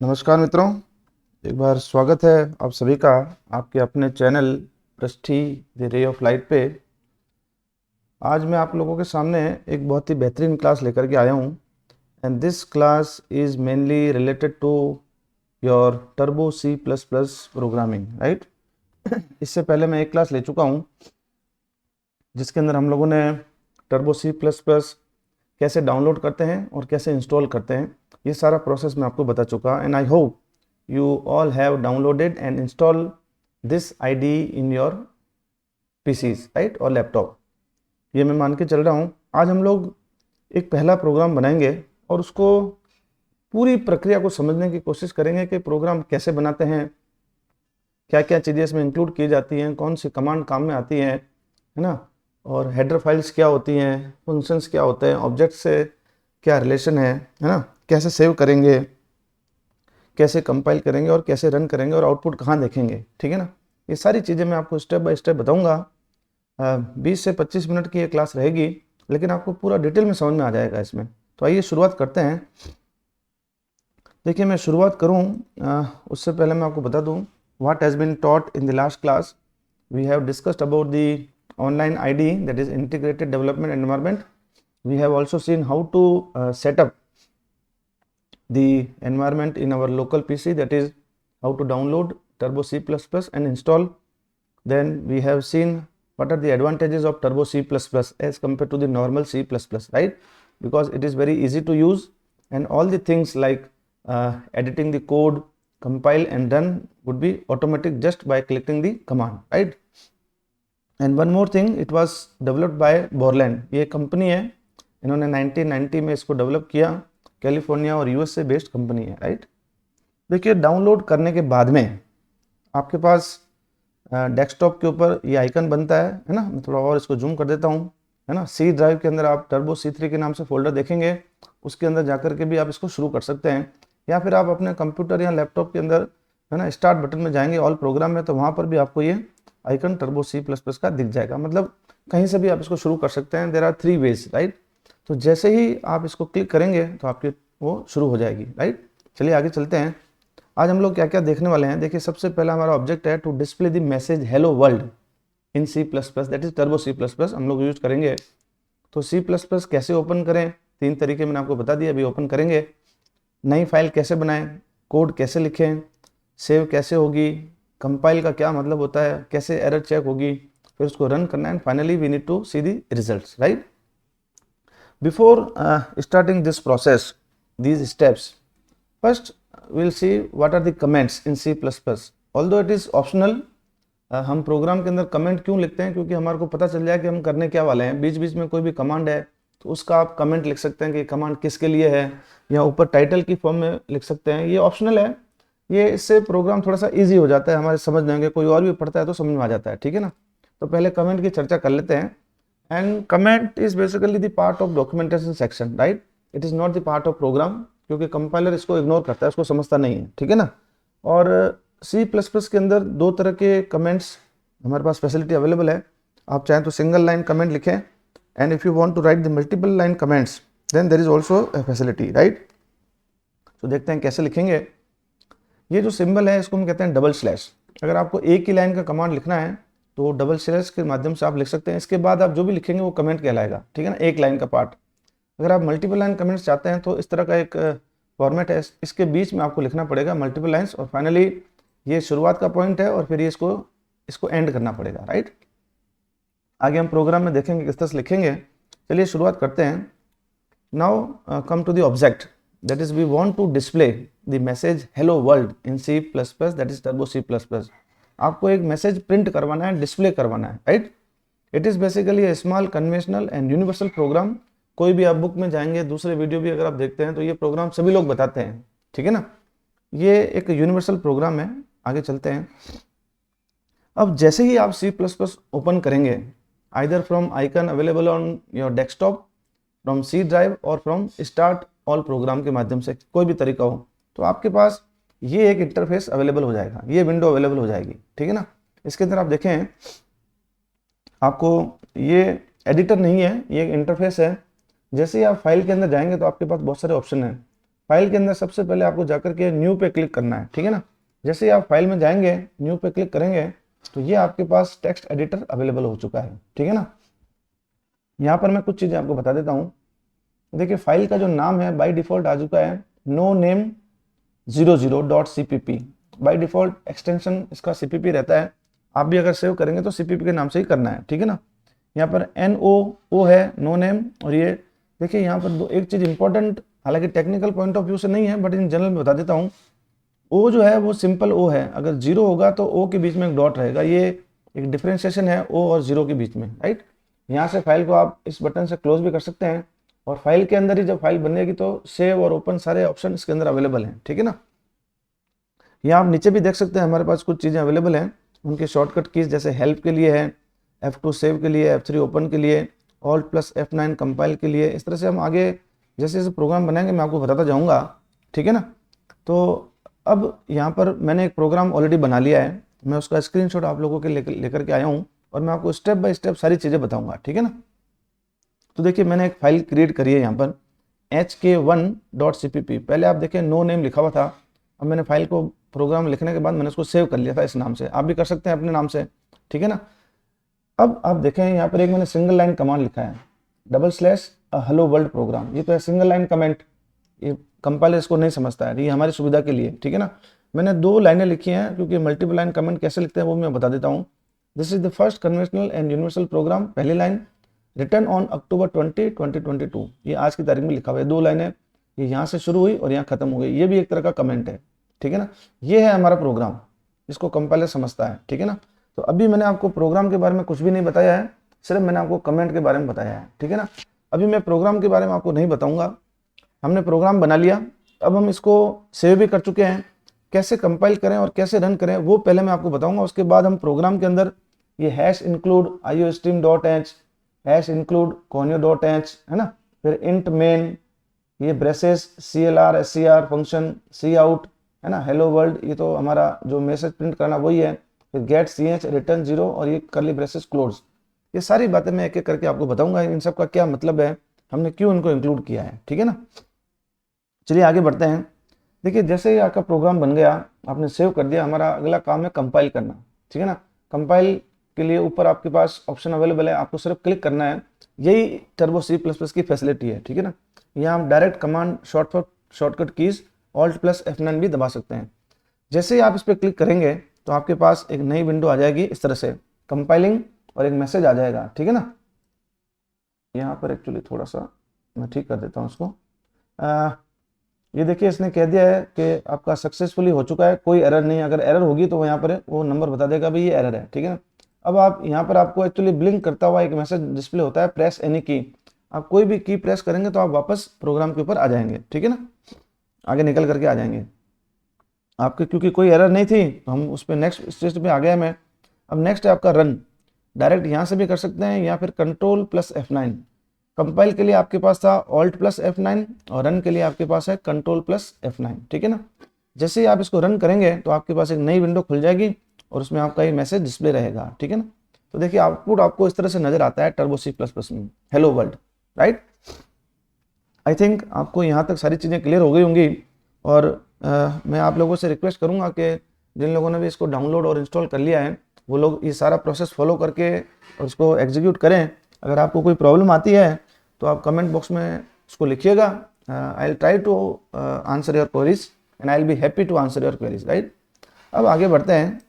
नमस्कार मित्रों, एक बार स्वागत है आप सभी का आपके अपने चैनल पृष्ठी द रे ऑफ लाइट पे। आज मैं आप लोगों के सामने एक बहुत ही बेहतरीन क्लास लेकर के आया हूँ and this class is mainly related to your turbo C plus plus programming, right. इससे पहले मैं एक क्लास ले चुका हूँ जिसके अंदर हम लोगों ने टर्बो सी प्लस प्लस कैसे डाउनलोड करते हैं और कैसे इंस्टॉल करते हैं, ये सारा प्रोसेस मैं आपको बता चुका and I hope you all have downloaded and installed this IDE in your PCs, right, और लैपटॉप। ये मैं मान के चल रहा हूँ। आज हम लोग एक पहला प्रोग्राम बनाएंगे और उसको पूरी प्रक्रिया को समझने की कोशिश करेंगे कि प्रोग्राम कैसे बनाते हैं, क्या क्या चीज़ें इसमें इंक्लूड की जाती हैं, कौन सी कमांड काम में आती हैं, है ना, और हेडर फाइल्स क्या होती हैं, फंक्शंस क्या होते हैं, ऑब्जेक्ट से क्या रिलेशन है ना, कैसे सेव करेंगे, कैसे कंपाइल करेंगे और कैसे रन करेंगे और आउटपुट कहाँ देखेंगे, ठीक है ना। ये सारी चीज़ें मैं आपको स्टेप बाय स्टेप बताऊंगा। 20 से 25 मिनट की ये क्लास रहेगी, लेकिन आपको पूरा डिटेल में समझ में आ जाएगा इसमें। तो आइए शुरुआत करते हैं। देखिए, मैं शुरुआत करूं उससे पहले मैं आपको बता दूं what has been taught in the last class. We have discussed about the online IDE, that is integrated development environment. We have also seen how to set up the environment in our local PC, that is how to download Turbo C++ and install. Then we have seen what are the advantages of Turbo C++ as compared to the normal C++, right, because it is very easy to use and all the things like editing the code, compile and run would be automatic just by clicking the command, right. And one more thing, it was developed by Borland। ये company है, इन्होंने 1990 में इसको develop किया, California और US से based company है, right. देखिए, डाउनलोड करने के बाद में आपके पास डेस्कटॉप के ऊपर ये आइकन बनता है ना। मैं थोड़ा और इसको जूम कर देता हूँ, है ना। सी ड्राइव के अंदर आप टर्बो C3 के नाम से फोल्डर देखेंगे, उसके अंदर जाकर के भी आप इसको शुरू कर सकते हैं, या फिर आप अपने कंप्यूटर या लैपटॉप के अंदर, है ना, स्टार्ट बटन में जाएंगे, ऑल प्रोग्राम में, तो वहाँ पर भी आपको ये आइकन टर्बो C++ का दिख जाएगा। मतलब कहीं से भी आप इसको शुरू कर सकते हैं। There are 3 ways, right. तो जैसे ही आप इसको क्लिक करेंगे तो आपकी वो शुरू हो जाएगी, राइट। चलिए आगे चलते हैं। आज हम लोग क्या क्या देखने वाले हैं। देखिए, सबसे पहला हमारा ऑब्जेक्ट है to display the message hello world in C++, that is turbo C++ हम लोग यूज करेंगे। तो C++ कैसे ओपन करें, 3 तरीके मैंने आपको बता दिए, अभी ओपन करेंगे। नई फाइल कैसे बनाएं, कोड कैसे लिखें, सेव कैसे होगी, कंपाइल का क्या मतलब होता है, कैसे एरर चेक होगी, फिर उसको रन करना है, and finally we need to see the results, right. Before starting this process, these steps, first we'll see what are the comments in C++। although it is optional, हम programme के अंदर comment क्यों लिखते हैं, क्योंकि हमारे को पता चल जाए कि हम करने क्या वाले हैं। बीच बीच में कोई भी कमांड है तो उसका आप कमेंट लिख सकते हैं कि कमांड किसके लिए है, या ऊपर टाइटल की फॉर्म में लिख सकते हैं। ये ऑप्शनल है, ये इससे प्रोग्राम थोड़ा सा ईजी हो जाता है हमारे समझने में, कोई और भी पढ़ता है तो समझ में आ जाता है, ठीक है ना। तो पहले कमेंट की चर्चा कर लेते हैं। And comment is basically the part of documentation section, right? It is not the part of program, क्योंकि कंपाइलर इसको इग्नोर करता है, उसको समझता नहीं है, ठीक है ना। और C++ के अंदर 2 तरह के कमेंट्स हमारे पास फैसिलिटी अवेलेबल है। आप चाहें तो सिंगल लाइन कमेंट लिखें, and if you want to write the multiple line comments then there is also a facility, right. तो देखते हैं कैसे लिखेंगे। ये जो सिंबल है इसको हम कहते हैं डबल स्लैश। अगर आपको एक ही लाइन का कमांड लिखना है तो डबल स्लैश के माध्यम से आप लिख सकते हैं। इसके बाद आप जो भी लिखेंगे वो कमेंट कहलाएगा, ठीक है ना, एक लाइन का पार्ट। अगर आप मल्टीपल लाइन कमेंट्स चाहते हैं तो इस तरह का एक फॉर्मेट है, इसके बीच में आपको लिखना पड़ेगा मल्टीपल लाइन्स, और फाइनली ये शुरुआत का पॉइंट है और फिर ये इसको एंड करना पड़ेगा, राइट। आगे हम प्रोग्राम में देखेंगे किस तरह से लिखेंगे। चलिए शुरुआत करते हैं। Now come to the object, that is we want to display the message hello world in C++, that is turbo C++। आपको एक मैसेज प्रिंट करवाना है, डिस्प्ले करवाना है, right. It is basically a small conventional and universal program. कोई भी आप book में जाएंगे, दूसरे वीडियो भी अगर आप देखते हैं तो ये प्रोग्राम सभी लोग बताते हैं, ठीक है ना। ये एक यूनिवर्सल प्रोग्राम है। आगे चलते हैं। अब जैसे ही आप C++ ओपन करेंगे, either from icon available on your desktop, from C drive और फ्रॉम स्टार्ट ऑल प्रोग्राम के माध्यम से, कोई भी तरीका हो, तो आपके पास ये एक इंटरफेस अवेलेबल हो जाएगा, ये विंडो अवेलेबल हो जाएगी, ठीक है ना। इसके अंदर आप देखें, आपको ये एडिटर नहीं है, ये एक इंटरफेस है। जैसे ही आप फाइल के अंदर जाएंगे तो आपके पास बहुत सारे ऑप्शन हैं। फाइल के अंदर सबसे पहले आपको जाकर के न्यू पे क्लिक करना है, ठीक है ना। जैसे ही आप फाइल में जाएंगे, न्यू पे क्लिक करेंगे, तो ये आपके पास टेक्स्ट एडिटर अवेलेबल हो चुका है, ठीक है ना। यहाँ पर मैं कुछ चीज़ें आपको बता देता हूँ। देखिए फाइल का जो नाम है बाय डिफॉल्ट आ चुका है no name 00.cpp। By default extension इसका cpp रहता है, आप भी अगर सेव करेंगे तो cpp के नाम से ही करना है, ठीक है ना। यहाँ पर NOO है नो नेम, और ये देखिए यहाँ पर एक चीज़ इंपॉर्टेंट, हालांकि टेक्निकल पॉइंट ऑफ व्यू से नहीं है बट इन जनरल में बता देता हूँ। ओ जो है वो सिंपल ओ है, अगर जीरो होगा तो ओ के बीच में एक डॉट रहेगा, ये एक डिफरेंशिएशन है ओ और जीरो के बीच में, राइट। यहाँ से फाइल को आप इस बटन से क्लोज भी कर सकते हैं, और फाइल के अंदर ही जब फाइल बनेगी तो सेव और ओपन सारे ऑप्शन इसके अंदर अवेलेबल हैं, ठीक है ना। यहाँ आप नीचे भी देख सकते हैं हमारे पास कुछ चीज़ें अवेलेबल हैं, उनके शॉर्टकट कीज जैसे हेल्प के लिए है, F2 सेव के लिए, F3 ओपन के लिए, Alt+F9 कंपाइल के लिए। इस तरह से हम आगे जैसे जैसे प्रोग्राम बनाएंगे मैं आपको बताता जाऊँगा, ठीक है ना। तो अब यहाँ पर मैंने एक प्रोग्राम ऑलरेडी बना लिया है, मैं उसका स्क्रीनशॉट आप लोगों के लेकर के आया हूँ, और मैं आपको स्टेप बाय स्टेप सारी चीज़ें बताऊँगा, ठीक है ना। तो देखिए मैंने एक फाइल क्रिएट करी है यहाँ पर hk1.cpp। पहले आप देखें नो नेम लिखा हुआ था, अब मैंने फाइल को प्रोग्राम लिखने के बाद मैंने उसको सेव कर लिया था इस नाम से, आप भी कर सकते हैं अपने नाम से, ठीक है ना। अब आप देखें यहाँ पर एक मैंने सिंगल लाइन कमांड लिखा है /hello world प्रोग्राम। ये तो है सिंगल लाइन कमेंट, ये कंपाइलर इसको नहीं समझता है, ये हमारी सुविधा के लिए, ठीक है ना। मैंने 2 लाइनें लिखी हैं, क्योंकि मल्टीपल लाइन कमेंट कैसे लिखते हैं वो मैं बता देता हूँ। This is the first conventional and universal program, पहली लाइन रिटर्न ऑन अक्टूबर 20, 2022, ये आज की तारीख में लिखा हुआ है। 2 लाइनें ये यहाँ से शुरू हुई और यहाँ खत्म हो गई, ये भी एक तरह का कमेंट है, ठीक है ना। ये है हमारा प्रोग्राम, इसको कंपाइलर समझता है, ठीक है ना। तो अभी मैंने आपको प्रोग्राम के बारे में कुछ भी नहीं बताया है, सिर्फ मैंने आपको कमेंट के बारे में बताया है, ठीक है ना। अभी मैं प्रोग्राम के बारे में आपको नहीं बताऊंगा, हमने प्रोग्राम बना लिया, अब हम इसको सेव भी कर चुके हैं। कैसे कंपाइल करें और कैसे रन करें वो पहले मैं आपको बताऊंगा, उसके बाद हम प्रोग्राम के अंदर ये #include iostream.h, #include conio.h, है ना, फिर int main, ये ब्रेसेस CLR SCR फंक्शन, सी आउट, है ना, हेलो वर्ल्ड, ये तो हमारा जो मैसेज प्रिंट करना वही है, फिर गेट ch रिटर्न 0 और ये करली ब्रेसेस क्लोज। ये सारी बातें मैं एक एक करके आपको बताऊंगा, इन सब का क्या मतलब है, हमने क्यों इनको इंक्लूड किया है, ठीक है ना। चलिए आगे बढ़ते हैं। देखिए जैसे ही आपका प्रोग्राम बन गया, आपने सेव कर दिया, हमारा अगला काम है कंपाइल करना, ठीक है ना। कंपाइल के लिए ऊपर आपके पास ऑप्शन अवेलेबल है, आपको सिर्फ क्लिक करना है, यही टर्बो C++ की फैसिलिटी है, ठीक है ना। यहाँ हम direct command shortcut keys Alt+F9 भी दबा सकते हैं। जैसे ही आप इस पर क्लिक करेंगे तो आपके पास एक नई विंडो आ जाएगी इस तरह से, कंपाइलिंग, और एक मैसेज आ जाएगा, ठीक है ना। यहाँ पर एक्चुअली थोड़ा सा मैं ठीक कर देता हूँ इसको। ये देखिए इसने कह दिया है कि आपका सक्सेसफुली हो चुका है, कोई एरर नहीं है, अगर एरर होगी तो यहाँ पर वो नंबर बता देगा भाई ये एरर है, ठीक है ना। अब आप यहाँ पर आपको एक्चुअली ब्लिंक करता हुआ एक मैसेज डिस्प्ले होता है, प्रेस एनी की, आप कोई भी की प्रेस करेंगे तो आप वापस प्रोग्राम के ऊपर आ जाएंगे, ठीक है ना, आगे निकल करके आ जाएंगे आपके, क्योंकि कोई एरर नहीं थी तो हम उस पर नेक्स्ट स्टेज पे आ गया मैं। अब नेक्स्ट है आपका रन, डायरेक्ट यहाँ से भी कर सकते हैं या फिर Ctrl+F9। कंपाइल के लिए आपके पास था Alt+F9 और रन के लिए आपके पास है Ctrl+F9, ठीक है ना। जैसे ही आप इसको रन करेंगे तो आपके पास एक नई विंडो खुल जाएगी और उसमें आपका ये मैसेज डिस्प्ले रहेगा, ठीक है ना। तो देखिए आउटपुट आपको इस तरह से नजर आता है टर्बो C++ में, hello world, right. I think आपको यहाँ तक सारी चीज़ें क्लियर हो गई होंगी, और मैं आप लोगों से रिक्वेस्ट करूँगा कि जिन लोगों ने भी इसको डाउनलोड और इंस्टॉल कर लिया है वो लोग ये सारा प्रोसेस फॉलो करके और उसको एग्जीक्यूट करें। अगर आपको कोई प्रॉब्लम आती है तो आप कमेंट बॉक्स में उसको लिखिएगा, I will try to answer your queries and I will be happy to answer your queries, right. अब आगे बढ़ते हैं।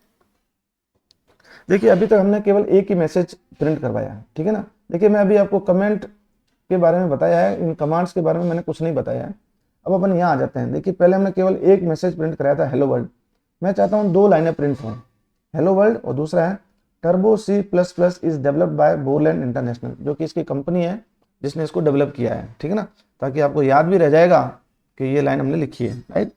देखिए अभी तक हमने केवल एक ही मैसेज प्रिंट करवाया है, ठीक है ना। देखिए मैं अभी आपको कमेंट के बारे में बताया है, इन कमांड्स के बारे में मैंने कुछ नहीं बताया है। अब अपन यहाँ आ जाते हैं। देखिए पहले हमने केवल एक मैसेज प्रिंट कराया था, हेलो वर्ल्ड। मैं चाहता हूँ 2 लाइनें प्रिंट हों, हेलो वर्ल्ड, और दूसरा है turbo C++ is developed bye Borland international, जो कि इसकी कंपनी है जिसने इसको डेवलप किया है, ठीक है ना, ताकि आपको याद भी रह जाएगा कि ये लाइन हमने लिखी है, राइट।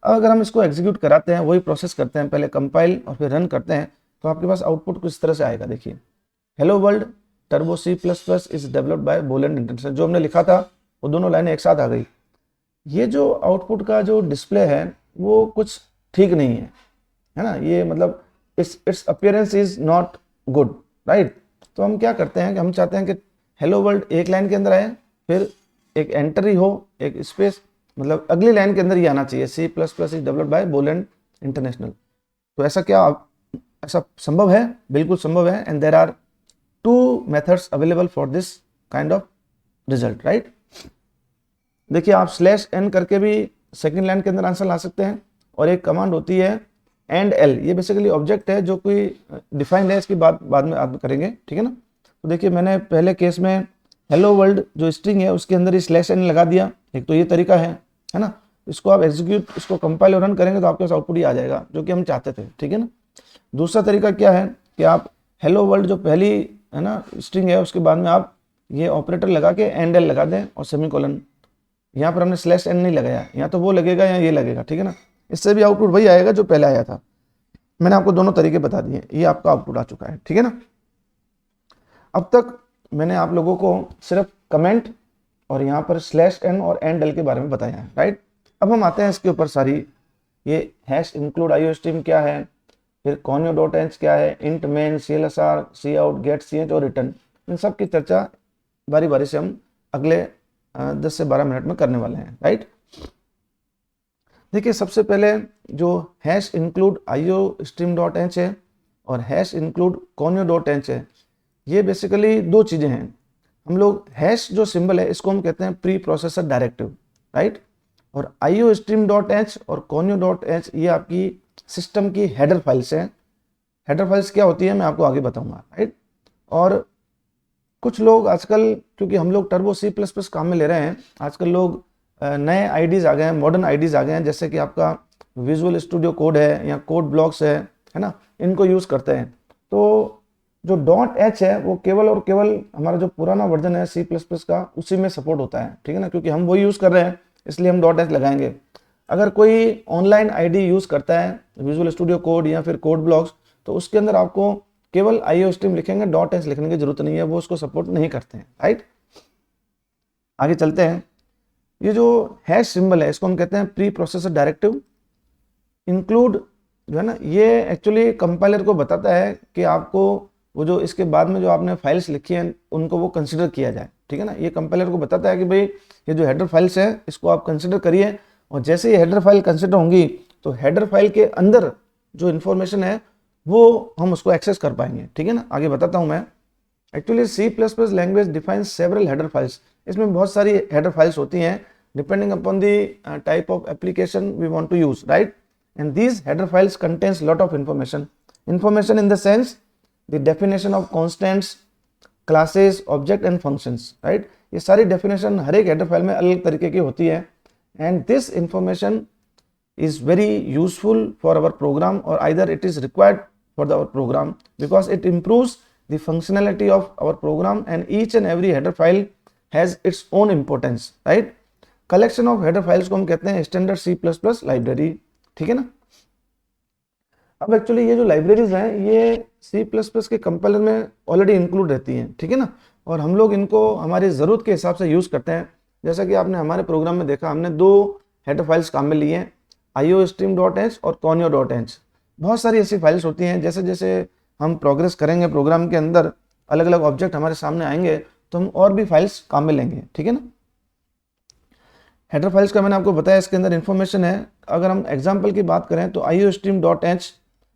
अब अगर हम इसको एग्जीक्यूट कराते हैं, वही प्रोसेस करते हैं, पहले कंपाइल और फिर रन करते हैं, तो आपके पास आउटपुट कुछ तरह से आएगा। देखिए hello world turbo C++ is developed bye Borland international, जो हमने लिखा था वो दोनों लाइनें एक साथ आ गई। ये जो आउटपुट का जो डिस्प्ले है वो कुछ ठीक नहीं है ना, ये मतलब it's appearance is not good, right. तो हम क्या करते हैं कि हम चाहते हैं कि हेलो वर्ल्ड एक लाइन के अंदर आए, फिर एक एंटर ही हो, एक स्पेस, मतलब अगली लाइन के अंदर ये आना चाहिए, C++ is developed by Borland international. तो ऐसा क्या ऐसा संभव है? बिल्कुल संभव है। And there are 2 methods available for this kind of result, right. देखिए आप /n करके भी सेकंड लाइन के अंदर आंसर ला सकते हैं, और एक कमांड होती है &l, ये बेसिकली ऑब्जेक्ट है जो कोई डिफाइंड है, इसकी बात बाद में आप करेंगे, ठीक है ना। तो देखिए मैंने पहले केस में हेलो वर्ल्ड जो स्ट्रिंग है उसके अंदर ही /n लगा दिया, एक तो ये तरीका है ना। इसको आप एग्जीक्यूट, इसको कंपाइल और रन करेंगे तो आपके पास आउटपुट ही आ जाएगा जो कि हम चाहते थे, ठीक है ना। दूसरा तरीका क्या है कि आप हेलो वर्ल्ड जो पहली है ना स्ट्रिंग है उसके बाद में आप ये ऑपरेटर लगा के &l लगा दें और सेमीकोलन। यहाँ पर हमने /n नहीं लगाया, यहाँ तो वो लगेगा या ये लगेगा, ठीक है ना। इससे भी आउटपुट वही आएगा जो पहले आया था। मैंने आपको दोनों तरीके बता दिए, ये आपका आउटपुट आ चुका है, ठीक है ना। अब तक मैंने आप लोगों को सिर्फ कमेंट और यहाँ पर /n और &l के बारे में बताया है, राइट। अब हम आते हैं इसके ऊपर सारी, ये #include IOStream क्या है, फिर conio.h क्या है, int main, CLSR, cout, get, ch और return, इन सब की चर्चा बारी बारी से हम अगले 10 से 12 मिनट में करने वाले हैं, राइट। देखिए सबसे पहले जो #include IOStream.h है और #include conio.h है, ये बेसिकली दो चीज़ें हैं। हम लोग हैश जो सिंबल है इसको हम कहते हैं प्री प्रोसेसर डायरेक्टिव, राइट। और IOStream.h और conio.h ये आपकी सिस्टम की हेडर फाइल्स हैं। हेडर फाइल्स क्या होती है मैं आपको आगे बताऊंगा, राइट। और कुछ लोग आजकल, क्योंकि हम लोग टर्बो C++ काम में ले रहे हैं, आजकल लोग नए आईडीज आ गए हैं, मॉडर्न आईडीज आ गए हैं, जैसे कि आपका विजुअल स्टूडियो कोड है या कोड ब्लॉक्स है ना, इनको यूज़ करते हैं। तो जो .h है वो केवल और केवल हमारा जो पुराना वर्जन है C++ का उसी में सपोर्ट होता है, ठीक है ना, क्योंकि हम वो यूज़ कर रहे हैं इसलिए हम .h लगाएंगे। अगर कोई ऑनलाइन आईडी यूज़ करता है विजुअल स्टूडियो कोड या फिर कोड ब्लॉक्स, तो उसके अंदर आपको केवल IOStream लिखेंगे, .h लिखने की जरूरत नहीं है, वो उसको सपोर्ट नहीं करते हैं, राइट। आगे चलते हैं। ये जो हैश सिंबल है इसको हम कहते हैं प्री प्रोसेसर डायरेक्टिव। इंक्लूड जो है ना, ये एक्चुअली कंपाइलर को बताता है कि आपको वो जो इसके बाद में जो आपने फाइल्स लिखी हैं उनको वो कंसिडर किया जाए, ठीक है ना। ये कंपाइलर को बताता है कि भाई ये जो हेडर फाइल्स है इसको आप कंसिडर करिए, और जैसे ही हेडर फाइल कंसिडर होंगी तो हेडर फाइल के अंदर जो इन्फॉर्मेशन है वो हम उसको एक्सेस कर पाएंगे, ठीक है ना। आगे बताता हूँ मैं। Actually C++ language defines several header files, इसमें बहुत सारी हेडर फाइल्स होती हैं depending upon the type of application we want to use, right. And these header files contains lot of information in the sense the definition of constants, classes, object and functions, right. ये सारी definition हर एक header file में अलग तरीके की होती है, and this information is very useful for our program, or either it is required for our program because it improves the functionality of our program, and each and every header file has its own importance, right। collection of header files को हम कहते हैं standard C++ library, ठीक है ना। अब actually ये जो लाइब्रेरीज हैं ये C++ के कंपाइलर में ऑलरेडी इंक्लूड रहती हैं, ठीक है ना, और हम लोग इनको हमारी ज़रूरत के हिसाब से यूज़ करते हैं। जैसा कि आपने हमारे प्रोग्राम में देखा, हमने 2 हेडर फाइल्स काम में लिए हैं, IOStream.h और conio.h। बहुत सारी ऐसी फाइल्स होती हैं, जैसे जैसे हम प्रोग्रेस करेंगे प्रोग्राम के अंदर अलग अलग ऑब्जेक्ट हमारे सामने आएंगे तो हम और भी फाइल्स काम में लेंगे, ठीक है ना। हेडर फाइल्स का मैंने आपको बताया, इसके अंदर इंफॉर्मेशन है। अगर हम एग्जांपल की बात करें तो IOStream.h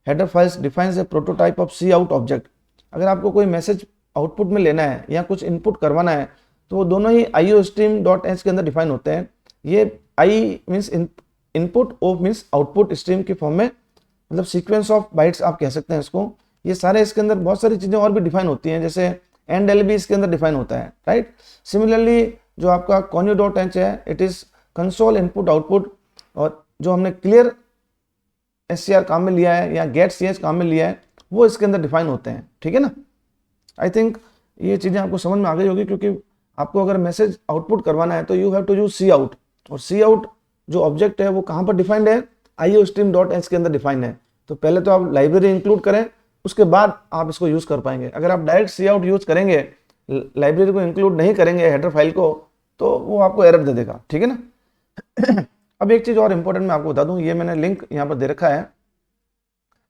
header files defines A prototype of cout object. अगर आपको कोई मैसेज आउटपुट में लेना है या कुछ इनपुट करवाना है तो वो दोनों ही IOStream.h के अंदर डिफाइन होते हैं। ये I means input, O means output, stream की फॉर्म में, मतलब सीक्वेंस ऑफ बाइट्स आप कह सकते हैं इसको। ये सारे इसके अंदर बहुत सारी चीज़ें और भी डिफाइन होती हैं, जैसे &l भी इसके अंदर डिफाइन होता है, राइट। सिमिलरली जो आपका conio.h है, it is console input output, और जो हमने क्लियर SCR काम में लिया है या गेट ch काम में लिया है वो इसके अंदर डिफाइन होते हैं, ठीक है ना। आई थिंक ये चीज़ें आपको समझ में आ गई होगी, क्योंकि आपको अगर मैसेज आउटपुट करवाना है तो you have to use cout, और cout जो ऑब्जेक्ट है वो कहाँ पर डिफाइंड है, IOStream.h के अंदर डिफाइंड है। तो पहले तो आप लाइब्रेरी इंक्लूड करें, उसके बाद आप इसको यूज़ कर पाएंगे। अगर आप डायरेक्ट cout यूज़ करेंगे, लाइब्रेरी को इंक्लूड नहीं करेंगे हेडर फाइल को, तो वो आपको एरर दे देगा, ठीक है ना। अब एक चीज़ और इम्पोर्टेंट मैं आपको बता दूं, ये मैंने लिंक यहाँ पर दे रखा है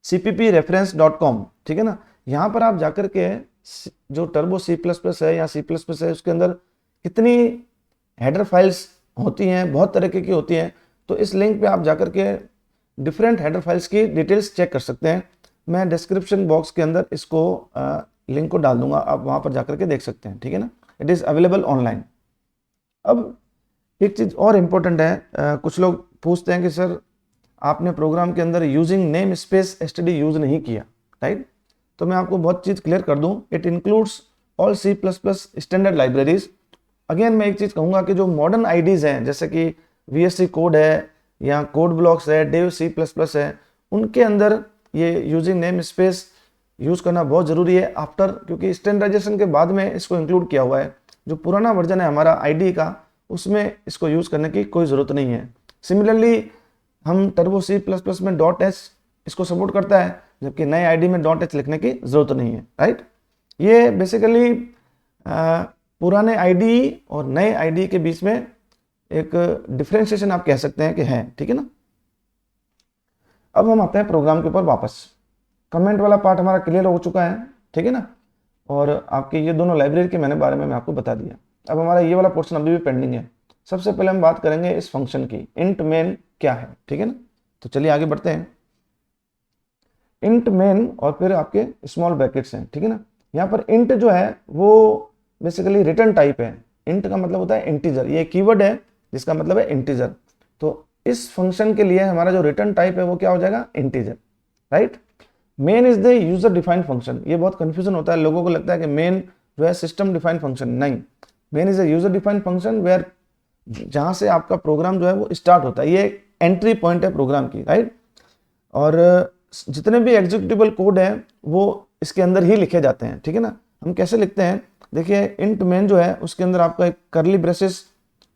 cppreference.com, ठीक है ना। यहाँ पर आप जाकर के जो टर्बो C++ है या C++ है उसके अंदर कितनी हेडर फाइल्स होती हैं, बहुत तरीके की होती हैं। तो इस लिंक पे आप जाकर के डिफरेंट हेडर फाइल्स की डिटेल्स चेक कर सकते हैं। मैं डिस्क्रिप्शन बॉक्स के अंदर इसको लिंक को डाल दूंगा, आप वहाँ पर जाकर के देख सकते हैं, ठीक है ना। It is available online. अब एक चीज़ और इम्पोर्टेंट है, कुछ लोग पूछते हैं कि सर आपने प्रोग्राम के अंदर using name space STD use नहीं किया, राइट। तो मैं आपको बहुत चीज़ क्लियर कर दूं, it includes all C++ standard libraries. Again मैं एक चीज़ कहूँगा कि जो मॉडर्न आईडीज़ हैं जैसे कि VSC कोड है या कोड ब्लॉक्स है, डेव C++ है, उनके अंदर ये यूजिंग नेम स्पेस यूज़ करना बहुत ज़रूरी है आफ्टर, क्योंकि स्टैंडर्डाइजेशन के बाद में इसको इंक्लूड किया हुआ है। जो पुराना वर्जन है हमारा आईडी का, उसमें इसको यूज़ करने की कोई ज़रूरत नहीं है। सिमिलरली हम टर्बो C++ में .h इसको सपोर्ट करता है, जबकि नए आईडी में .h लिखने की ज़रूरत नहीं है, राइट। ये बेसिकली पुराने आईडी और नए आईडी के बीच में एक डिफरेंशिएशन आप कह सकते हैं कि है, ठीक है ना। अब हम आते हैं प्रोग्राम के ऊपर वापस। कमेंट वाला पार्ट हमारा क्लियर हो चुका है, ठीक है ना, और आपके ये दोनों लाइब्रेरी के मैंने बारे में मैं आपको बता दिया। अब हमारा ये वाला पोर्शन अभी भी पेंडिंग है। सबसे पहले हम बात करेंगे इस फंक्शन की, इंट मेन क्या है, ठीक है ना। तो चलिए आगे बढ़ते हैं। इंट मेन और फिर आपके स्मॉल ब्रैकेट्स हैं, ठीक है ना। यहाँ पर इंट जो है वो बेसिकली रिटर्न टाइप है। इंट का मतलब होता है इंटीजर, ये कीवर्ड है जिसका मतलब है इंटीजर। तो इस फंक्शन के लिए हमारा जो रिटर्न टाइप है वो क्या हो जाएगा, integer, right. Main is the user defined function. ये बहुत कंफ्यूजन होता है, लोगों को लगता है कि मेन जो है सिस्टम डिफाइंड फंक्शन, नहीं। Main is a user defined function where, जहां से आपका प्रोग्राम जो है वो स्टार्ट होता है, ये एंट्री पॉइंट है प्रोग्राम की, राइट। और जितने भी एग्जीक्यूटिबल कोड है वो इसके अंदर ही लिखे जाते हैं, ठीक है ना। हम कैसे लिखते हैं, देखिए इंट मेन जो है उसके अंदर आपका एक करली ब्रेसेस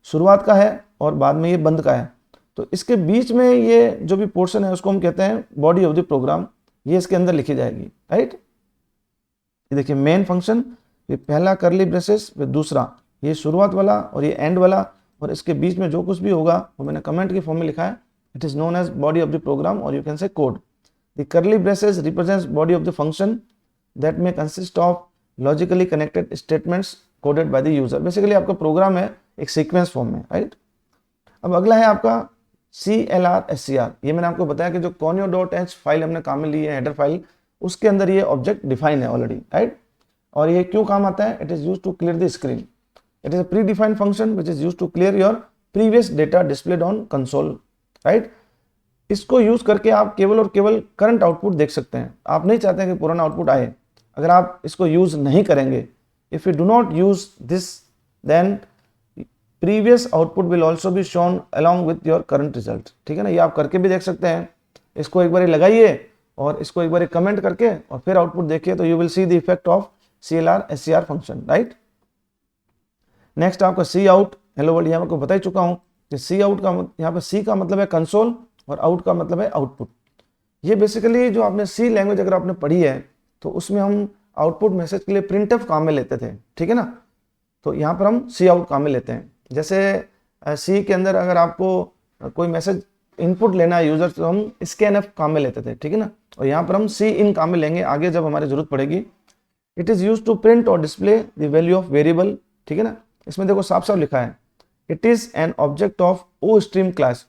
शुरुआत का है और बाद में ये बंद का है। तो इसके बीच में ये जो भी पोर्शन है उसको हम कहते हैं बॉडी ऑफ द प्रोग्राम, ये इसके अंदर लिखी जाएगी, राइट। ये देखिए मेन फंक्शन, ये पहला करली ब्रेसेस, फिर दूसरा ये शुरुआत वाला और ये एंड वाला, और इसके बीच में जो कुछ भी होगा वो मैंने कमेंट के फॉर्म में लिखा है। It is known as body of the program और you can say code. The curly braces represents body of the function that में consist of logically connected statements coded by the user. Basically आपका program है एक sequence form में, right. अब अगला है आपका CLR SCR। ये मैंने आपको बताया कि जो conio.h फाइल हमने काम में ली है, हेडर फाइल, उसके अंदर ये ऑब्जेक्ट डिफाइन है ऑलरेडी, राइट। और ये क्यों काम आता है, it is used to clear the screen. It is a pre defined function which is used to clear your previous data displayed on console, right. इसको यूज करके आप केवल और केवल करंट आउटपुट देख सकते हैं। आप नहीं चाहते हैं कि पुराना आउटपुट आए। अगर आप इसको यूज नहीं करेंगे, if you do not use this, then previous output will also be shown along with your current result, ठीक है ना। ये आप करके भी देख सकते हैं। इसको एक बार लगाइए और इसको एक बार कमेंट करके और फिर आउटपुट देखिए, तो you will see the effect of CLR SCR function, right. Next आपका सी आउट, हेलो वर्ल्ड, यहाँ आपको बता ही चुका हूँ कि सी आउट का यहाँ पर सी का मतलब है कंसोल और आउट का मतलब है आउटपुट। ये बेसिकली जो आपने सी लैंग्वेज अगर आपने पढ़ी है तो उसमें हम आउटपुट मैसेज के लिए प्रिंटफ काम में लेते थे, ठीक है ना। तो यहाँ पर हम सी आउट काम में लेते हैं। जैसे सी के अंदर अगर आपको कोई मैसेज इनपुट लेना है यूजर, तो हम scanf काम में लेते थे, ठीक है ना। और यहाँ पर हम सी इन काम में लेंगे आगे जब हमारी जरूरत पड़ेगी। It is use to print और display the value of variable, ठीक है ना। इसमें देखो साफ साफ लिखा है, it is an object of O stream class.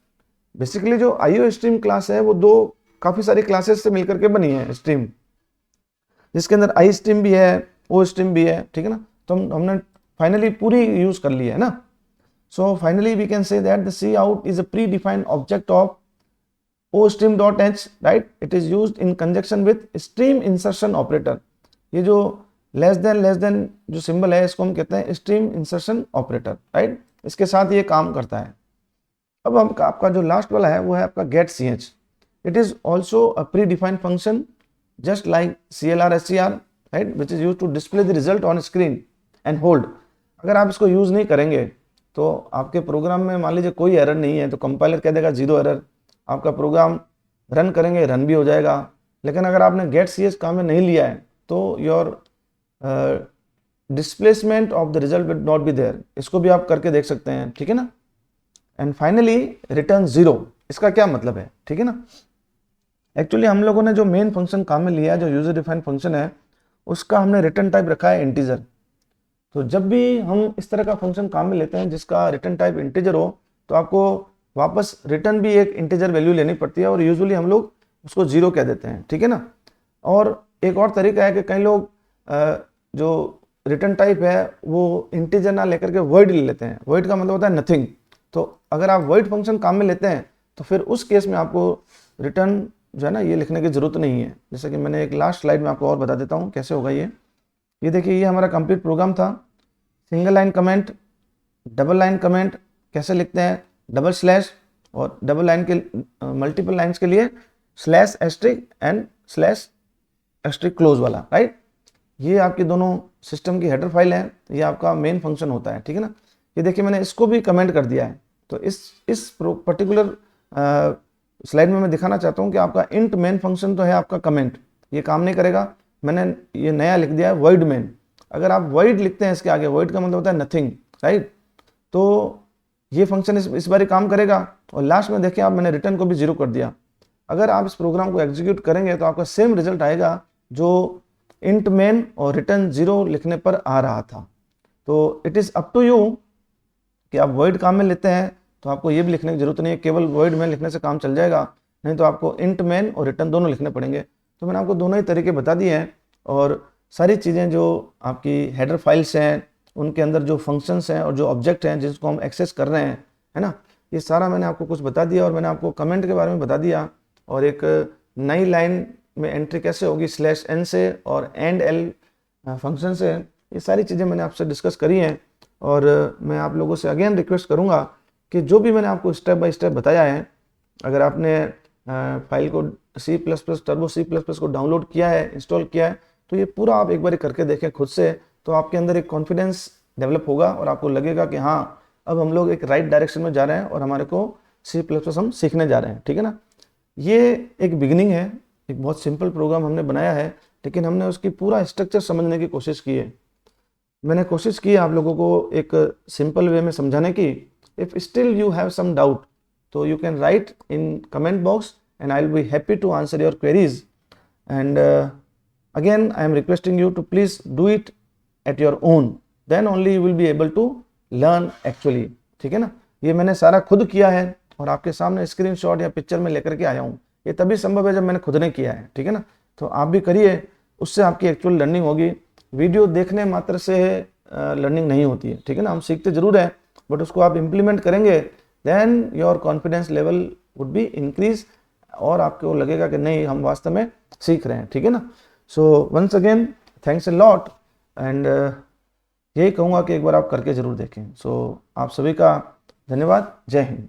Basically जो IO स्ट्रीम क्लास है वो दो काफी सारी क्लासेस से मिलकर के बनी है स्ट्रीम, जिसके अंदर आई स्ट्रीम भी है, ओ स्ट्रीम भी है, ठीक है ना। तो हमने फाइनली पूरी यूज कर ली है ना। So finally we can say that the C out is a pre defined object of O stream dot H, right. It is use in conjunction with stream insertion operator. ये जो less than जो symbol है इसको हम कहते हैं stream insertion operator, right. इसके साथ ये काम करता है। अब हम आपका जो लास्ट वाला है वो है आपका get ch। It is also a pre defined function just like CLR SCR, right, which is use to display the result on screen and hold. अगर आप इसको यूज नहीं करेंगे तो आपके प्रोग्राम में मान लीजिए कोई एरर नहीं है तो कंपाइलर कह देगा 0 एरर। आपका प्रोग्राम रन करेंगे, रन भी हो जाएगा। लेकिन अगर आपने गेट ch काम में नहीं लिया है तो your displacement of the result will not be there. इसको भी आप करके देख सकते हैं, ठीक है ना। एंड फाइनली रिटर्न 0, इसका क्या मतलब है, ठीक है ना। एक्चुअली हम लोगों ने जो मेन फंक्शन काम में लिया है, जो यूजर डिफाइंड फंक्शन है, उसका हमने रिटर्न टाइप रखा है इंटीजर। तो जब भी हम इस तरह का फंक्शन काम में लेते हैं जिसका रिटर्न टाइप इंटीजर हो, तो आपको वापस रिटर्न भी एक इंटीजर वैल्यू लेनी पड़ती है और यूजुअली हम लोग उसको 0 कह देते हैं, ठीक है ना। और एक और तरीका है कि कई लोग जो रिटर्न टाइप है वो इंटीजर ना लेकर के वॉइड ले लेते हैं। वॉइड का मतलब होता है नथिंग। तो अगर आप वॉइड फंक्शन काम में लेते हैं तो फिर उस केस में आपको रिटर्न जो है ना ये लिखने की जरूरत नहीं है। जैसे कि मैंने एक लास्ट स्लाइड में आपको और बता देता हूँ कैसे होगा ये देखिए, ये हमारा कंप्लीट प्रोग्राम था। Single line comment, double line comment कैसे लिखते हैं, डबल स्लैश, और डबल लाइन के मल्टीपल लाइंस के लिए slash asterisk and slash asterisk close वाला, राइट। ये आपके दोनों सिस्टम की हेडर फाइल है, ये आपका मेन फंक्शन होता है, ठीक है ना। ये देखिए मैंने इसको भी कमेंट कर दिया है। तो इस पर्टिकुलर स्लाइड में मैं दिखाना चाहता हूँ कि आपका इंट मेन फंक्शन तो है आपका कमेंट, ये काम नहीं करेगा। मैंने ये नया लिख दिया है वॉइड मेन। अगर आप वॉइड लिखते हैं इसके आगे, वॉइड का मतलब होता है नथिंग, राइट, तो ये फंक्शन इस बार काम करेगा। और लास्ट में देखिए आप, मैंने रिटर्न को भी 0 कर दिया। अगर आप इस प्रोग्राम को एग्जीक्यूट करेंगे तो आपका सेम रिजल्ट आएगा जो इंट मेन और रिटर्न 0 लिखने पर आ रहा था। तो it is up to you कि आप वॉइड काम में लेते हैं तो आपको ये भी लिखने की जरूरत नहीं है, केवल वॉइड मेन लिखने से काम चल जाएगा, नहीं तो आपको इंट मेन और रिटर्न दोनों लिखने पड़ेंगे। तो मैंने आपको दोनों ही तरीके बता दिए हैं, और सारी चीज़ें जो आपकी हेडर फाइल्स हैं उनके अंदर जो फंक्शंस हैं और जो ऑब्जेक्ट हैं जिसको हम एक्सेस कर रहे हैं, है ना, ये सारा मैंने आपको कुछ बता दिया। और मैंने आपको कमेंट के बारे में बता दिया, और एक नई लाइन में एंट्री कैसे होगी स्लैश एन से और एंड एल फंक्शन से, ये सारी चीज़ें मैंने आपसे डिस्कस करी हैं। और मैं आप लोगों से अगेन रिक्वेस्ट करूंगा कि जो भी मैंने आपको स्टेप बाय स्टेप बताया है, अगर आपने फाइल को टर्बो सी प्लस प्लस को डाउनलोड किया है, इंस्टॉल किया है, तो ये पूरा आप एक बार करके देखें खुद से, तो आपके अंदर एक कॉन्फिडेंस डेवलप होगा और आपको लगेगा कि हाँ अब हम लोग एक राइट डायरेक्शन में जा रहे हैं और हमारे को सी प्लस प्लस हम सीखने जा रहे हैं, ठीक है ना। ये एक बिगिनिंग है, एक बहुत सिंपल प्रोग्राम हमने बनाया है, लेकिन हमने उसकी पूरा स्ट्रक्चर समझने की कोशिश की है। मैंने कोशिश की आप लोगों को एक सिंपल वे में समझाने की। If still you have some doubt तो you can write in comment box and I will be happy to answer your queries. And again I am requesting you to please do it at your own, then only you will be able to learn actually, ठीक है ना। ये मैंने सारा खुद किया है और आपके सामने स्क्रीनशॉट या पिक्चर में लेकर के आया हूँ। ये तभी संभव है जब मैंने खुद ने किया है, ठीक है ना। तो आप भी करिए, उससे आपकी एक्चुअल लर्निंग होगी। वीडियो देखने मात्र से लर्निंग नहीं होती है, ठीक है ना। हम सीखते जरूर है, बट उसको आप इम्प्लीमेंट करेंगे then your confidence level would be increase, और आपको लगेगा कि नहीं हम वास्तव में सीख रहे हैं, ठीक है ना। So once again thanks a lot, and यही कहूँगा कि एक बार आप करके जरूर देखें। सो आप सभी का धन्यवाद। जय हिंद।